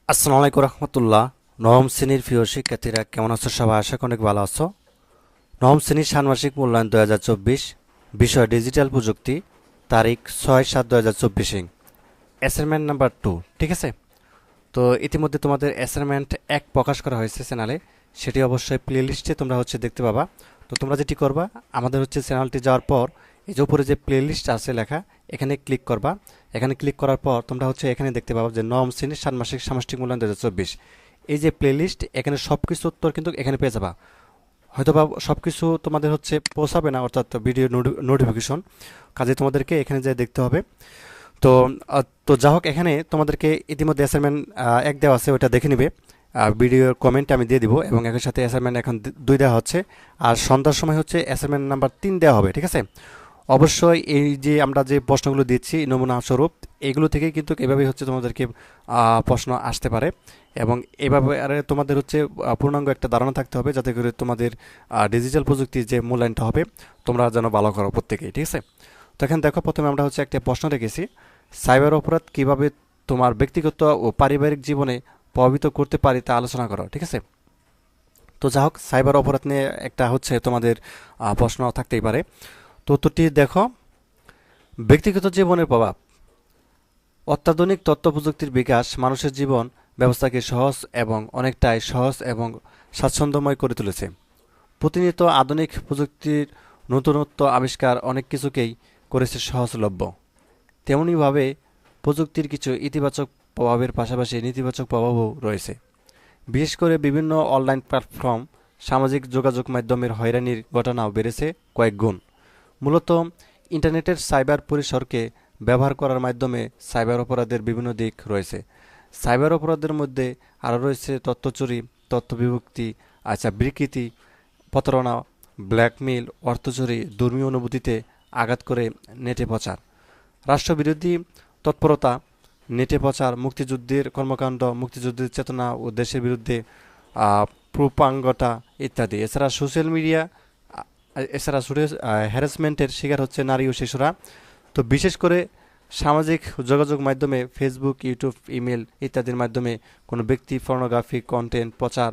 আসসালামু আলাইকুম রহমতুল্লাহ। নবম শ্রেণীর প্রিয় শিক্ষার্থীরা কেমন আছো? সবাই আশা করি অনেক ভালো আছো। নবম শ্রেণীর ষান্মাসিক মূল্যায়ন 2024, বিষয় ডিজিটাল প্রযুক্তি, তারিখ 6/7/2024, অ্যাসাইনমেন্ট নাম্বার 2। ঠিক আছে, তো ইতিমধ্যে তোমাদের অ্যাসাইনমেন্ট 1 প্রকাশ করা হয়েছে চ্যানেলে, সেটি অবশ্যই প্লে লিস্টে তোমরা দেখতে পাবা। তো তোমরা যেটি করবা, আমাদের চ্যানেলটি যাওয়ার পর এই যে উপরে যে প্লে লিস্ট আছে লেখা, এখানে ক্লিক করবা। এখানে ক্লিক করার পর তোমরা এখানে দেখতে পাবা যে নবম শ্রেণীর ষান্মাসিক সামষ্টিক মূল্যায়ন 2024, এই যে প্লে লিস্ট, এখানে সব কিছু উত্তর কিন্তু এখানে পেয়ে যাবা। হয়তোবা সব কিছু তোমাদের পৌঁছাবে না, অর্থাৎ ভিডিও নোটিফিকেশন, কাজে তোমাদেরকে এখানে যে দেখতে হবে। তো তো যা হোক, এখানে তোমাদেরকে ইতিমধ্যে অ্যাসাইনমেন্ট 1 দেওয়া আছে, ওটা দেখে নিবে। ভিডিওর কমেন্ট আমি দিয়ে দিব, এবং একই সাথে অ্যাসাইনমেন্ট এখন 2 দেওয়া হচ্ছে। আর সন্ধ্যার সময় অ্যাসাইনমেন্ট নাম্বার 3 দেওয়া হবে। ঠিক আছে, অবশ্যই এই যে আমরা যে প্রশ্নগুলো দিচ্ছি নমুনা স্বরূপ, এগুলো থেকেই কিন্তু এভাবেই তোমাদেরকে প্রশ্ন আসতে পারে। এবং এভাবে আরে তোমাদের পূর্ণাঙ্গ একটা ধারণা থাকতে হবে, যাতে করে তোমাদের ডিজিটাল প্রযুক্তির যে মূল্যায়নটা হবে তোমরা যেন ভালো করো প্রত্যেকেই। ঠিক আছে, তো এখানে দেখো, প্রথমে আমরা একটা প্রশ্ন রেখেছি, সাইবার অপরাধ কিভাবে তোমার ব্যক্তিগত ও পারিবারিক জীবনে প্রভাবিত করতে পারে তা আলোচনা করো। ঠিক আছে, তো যা হোক, সাইবার অপরাধ নিয়ে একটা তোমাদের প্রশ্ন থাকতেই পারে। তো উত্তরটি দেখো, ব্যক্তিগত জীবনের প্রভাব। অত্যাধুনিক তথ্য প্রযুক্তির বিকাশ মানুষের জীবন ব্যবস্থাকে সহজ এবং স্বাচ্ছন্দ্যময় করে তুলেছে। প্রতিনিয়ত আধুনিক প্রযুক্তির নতুনত্ব আবিষ্কার অনেক কিছুকেই করেছে সহজলভ্য। তেমনিভাবে প্রযুক্তির কিছু ইতিবাচক প্রভাবের পাশাপাশি নেতিবাচক প্রভাবও রয়েছে। বিশেষ করে বিভিন্ন অনলাইন প্ল্যাটফর্ম, সামাজিক যোগাযোগ মাধ্যমের হয়রানির ঘটনাও বেড়েছে কয়েক গুণ। মূলত ইন্টারনেটের সাইবার পরিসরকে ব্যবহার করার মাধ্যমে সাইবার অপরাধের বিভিন্ন দিক রয়েছে। সাইবার অপরাধের মধ্যে আরও রয়েছে তথ্য চুরি, তথ্য বিভক্তি, বিকৃতি, প্রতারণা, ব্ল্যাকমেইল, অর্থ চুরি, ধর্মীয় অনুভূতিতে আঘাত করে নেটে প্রচার, রাষ্ট্রবিরোধী তৎপরতা, নেটে প্রচার, মুক্তিযুদ্ধের কর্মকাণ্ড, মুক্তিযুদ্ধের চেতনা ও দেশের বিরুদ্ধে প্রোপাগান্ডা ইত্যাদি। এছাড়া সোশ্যাল মিডিয়া, এছাড়া হ্যারাসমেন্টের শিকার হচ্ছে নারী ও শিশুরা। তো বিশেষ করে সামাজিক যোগাযোগ মাধ্যমে ফেসবুক, ইউটিউব, ইমেল ইত্যাদির মাধ্যমে কোনো ব্যক্তি পর্নোগ্রাফিক কন্টেন্ট প্রচার,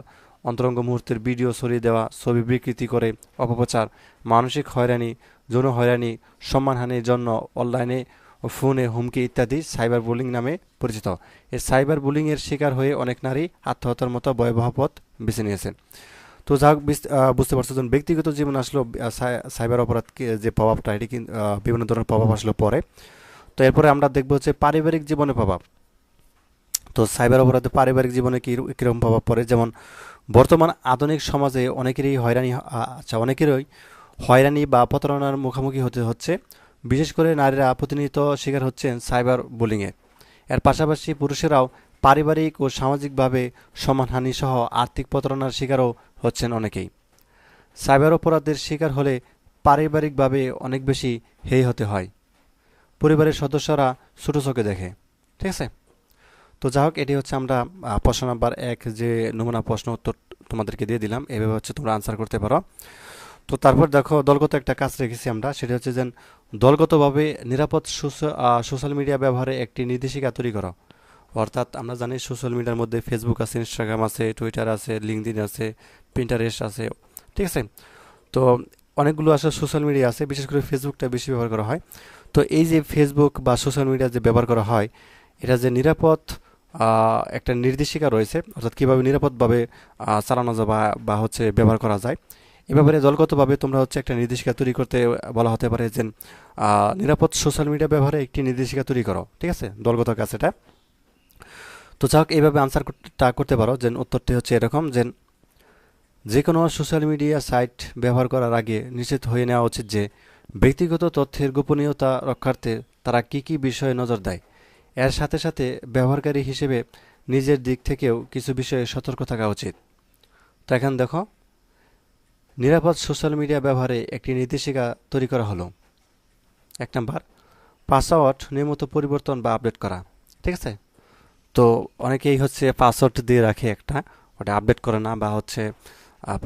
অন্তরঙ্গ মুহূর্তের ভিডিও ছড়িয়ে দেওয়া, ছবি বিকৃতি করে অপপ্রচার, মানসিক হয়রানি, যৌন হয়রানি, সম্মানহানির জন্য অনলাইনে ও ফোনে হুমকি ইত্যাদি সাইবার বুলিং নামে পরিচিত। এই সাইবার বুলিংয়ের শিকার হয়ে অনেক নারী আত্মহত্যার মতো ভয়াবহ পথ বেছে নিয়েছেন। তো যা হোক, বুঝতে পারছো যে ব্যক্তিগত জীবন আসলো সাইবার অপরাধ যে প্রভাবটা, এটি কিন্তু বিভিন্ন ধরনের প্রভাব আসলে পড়ে। তো এরপরে আমরা দেখবো পারিবারিক জীবনে প্রভাব। তো সাইবার অপরাধে পারিবারিক জীবনে কীরকম প্রভাব পড়ে, যেমন বর্তমান আধুনিক সমাজে অনেকেরই হয়রানি বা প্রতারণার মুখোমুখি হতে হচ্ছে। বিশেষ করে নারীরা প্রতিনিয়ত শিকার হচ্ছেন সাইবার বুলিংয়ে। এর পাশাপাশি পুরুষেরাও পারিবারিক ও সামাজিকভাবে সম্মানহানি সহ আর্থিক প্রতারণার শিকারও হচ্ছেন অনেকেই। সাইবার অপরাধের শিকার হলে পারিবারিকভাবে অনেক বেশি হেয় হতে হয়, পরিবারের সদস্যরা ছোট চোখে দেখে। ঠিক আছে, তো যা হোক, এটি আমরা প্রশ্ন নাম্বার 1 যে নমুনা প্রশ্ন উত্তর তোমাদেরকে দিয়ে দিলাম, এভাবে তোমরা আনসার করতে পারো। তো তারপর দেখো, দলগত একটা কাজ রেখেছি আমরা, সেটা যে দলগতভাবে নিরাপদ সোশ্যাল মিডিয়া ব্যবহারে একটি নির্দেশিকা তৈরি করো। অর্থাৎ আমরা জানি সোশ্যাল মিডিয়ার মধ্যে ফেসবুক আছে, ইনস্টাগ্রাম আছে, টুইটার আছে, লিঙ্কডইন আছে, পিন্টারেস্ট আছে। ঠিক আছে, তো অনেকগুলো সোশ্যাল মিডিয়া আছে, বিশেষ করে ফেসবুকটা বেশি ব্যবহার করা হয়। তো এই যে ফেসবুক বা সোশ্যাল মিডিয়া যে ব্যবহার করা হয়, এটা যে নিরাপদ একটা নির্দেশিকা রয়েছে, অর্থাৎ কীভাবে নিরাপদভাবে চালানো যায় বা ব্যবহার করা যায়। এ ব্যাপারে দলগতভাবে তোমরা একটা নির্দেশিকা তৈরি করতে বলা হতে পারে যে নিরাপদ সোশ্যাল মিডিয়া ব্যবহারে একটি নির্দেশিকা তৈরি করো। ঠিক আছে, দলগত কাজ এটা। তো যাক, এইভাবে আনসারটা করতে পারো। যে উত্তরটি এরকম যে কোনো সোশ্যাল মিডিয়া সাইট ব্যবহার করার আগে নিশ্চিত হয়ে নেওয়া উচিত যে ব্যক্তিগত তথ্যের গোপনীয়তা রক্ষার্থে তারা কী কী বিষয়ে নজর দেয়। এর সাথে সাথে ব্যবহারকারী হিসেবে নিজের দিক থেকেও কিছু বিষয়ে সতর্ক থাকা উচিত। তো এখন দেখো, নিরাপদ সোশ্যাল মিডিয়া ব্যবহারে একটি নির্দেশিকা তৈরি করা হলো। 1 নাম্বার, পাসওয়ার্ড নিয়মিত পরিবর্তন বা আপডেট করা। ঠিক আছে, তো অনেকেই পাসওয়ার্ড দিয়ে রাখে একটা, ওটা আপডেট করে না বা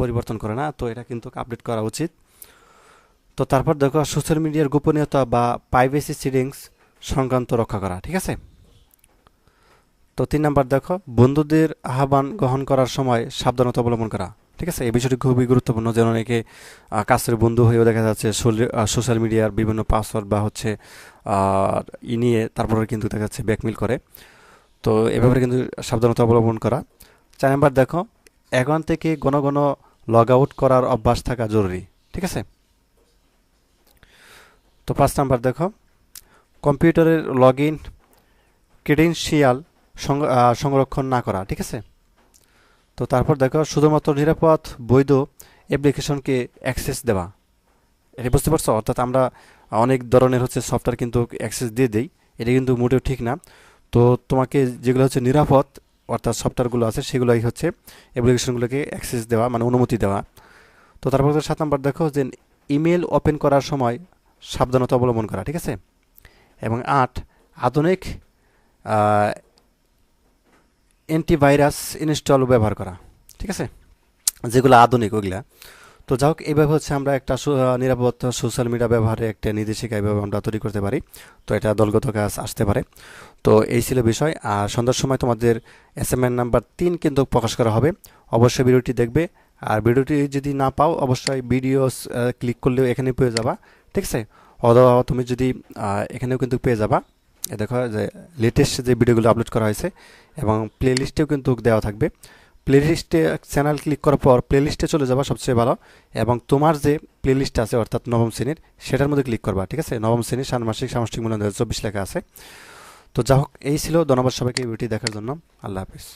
পরিবর্তন করে না, তো এটা কিন্তু আপডেট করা উচিত। তো তারপর দেখো, সোশ্যাল মিডিয়ার গোপনীয়তা বা প্রাইভেসি সেটিংস সংক্রান্ত রক্ষা করা। ঠিক আছে, তো 3 নাম্বার দেখো, বন্ধুদের আহ্বান গ্রহণ করার সময় সাবধানতা অবলম্বন করা। ঠিক আছে, এই বিষয়টি খুবই গুরুত্বপূর্ণ। যেন অনেকে কাছের বন্ধু হয়েও দেখা যাচ্ছে সোশ্যাল মিডিয়ার বিভিন্ন পাসওয়ার্ড বা হচ্ছে নিয়ে তারপরে কিন্তু দেখা যাচ্ছে ব্যাকমেল করে। তো এ ব্যাপারে কিন্তু সাবধানতা অবলম্বন করা। 4 নাম্বার দেখো, অ্যাকাউন্ট থেকে ঘন ঘন লগ আউট করার অভ্যাস থাকা জরুরি। ঠিক আছে। তো 5 নাম্বার দেখো, কম্পিউটারের লগ ইন ক্রেডেনশিয়াল সংরক্ষণ না করা। ঠিক আছে। তো তারপর দেখো, শুধুমাত্র নিরাপদ বৈধ অ্যাপ্লিকেশনকে অ্যাক্সেস দেওয়া। এটা বুঝতে পারছো? অর্থাৎ আমরা অনেক ধরনের হচ্ছে সফটওয়্যার কিন্তু অ্যাক্সেস দিয়ে দিই, এটা কিন্তু মোটেও ঠিক না। তো তোমাকে যেগুলো হচ্ছে নিরাপদ অর্থাৎ সফটওয়্যারগুলো আছে সেগুলোই হচ্ছে অ্যাপ্লিকেশনগুলোকে অ্যাক্সেস দেওয়া, মানে অনুমতি দেওয়া। তো তারপর 7 নাম্বার দেখো যে ইমেল ওপেন করার সময় সাবধানতা অবলম্বন করা। ঠিক আছে। এবং 8, আধুনিক অ্যান্টিভাইরাস ইনস্টল ব্যবহার করা। ঠিক আছে, যেগুলো আধুনিক ওইগুলা। তো যাই হোক, এইভাবে হচ্ছে আমরা একটা নিরাপদ সোশ্যাল মিডিয়া ব্যবহারে একটা নির্দেশিকা এইভাবে আমরা তৈরি করতে পারি। তো এটা দলগত কাজ আসতে পারে। তো এই ছিল বিষয়। আর সন্ধ্যার সময় তোমাদের অ্যাসাইনমেন্ট নাম্বার 3 কিন্তু প্রকাশ করা হবে। অবশ্যই ভিডিওটি দেখবে। আর ভিডিওটি যদি না পাও অবশ্যই ভিডিওস ক্লিক করলেও এখানে পেয়ে যাবা। ঠিক আছে। অথবা তুমি যদি এখানেও কিন্তু পেয়ে যাবা। দেখো যে লেটেস্ট যে ভিডিওগুলো আপলোড করা হয়েছে এবং প্লে লিস্টেও কিন্তু দেওয়া থাকবে। প্লেলিস্টে চ্যানেল ক্লিক করার পর প্লেলিস্টে চলে যাবা সবচেয়ে ভালো, এবং তোমার যে প্লেলিস্ট আছে অর্থাৎ নবম শ্রেণীর সেটার মধ্যে ক্লিক করবা। ঠিক আছে, নবম শ্রেণীর ষান্মাসিক সামষ্টিক মূল্যায়ন 2024 লেখা আছে। তো যা হোক, এই ছিল। ধন্যবাদ সবাইকে ভিডিওটি দেখার জন্য। আল্লাহ হাফিজ।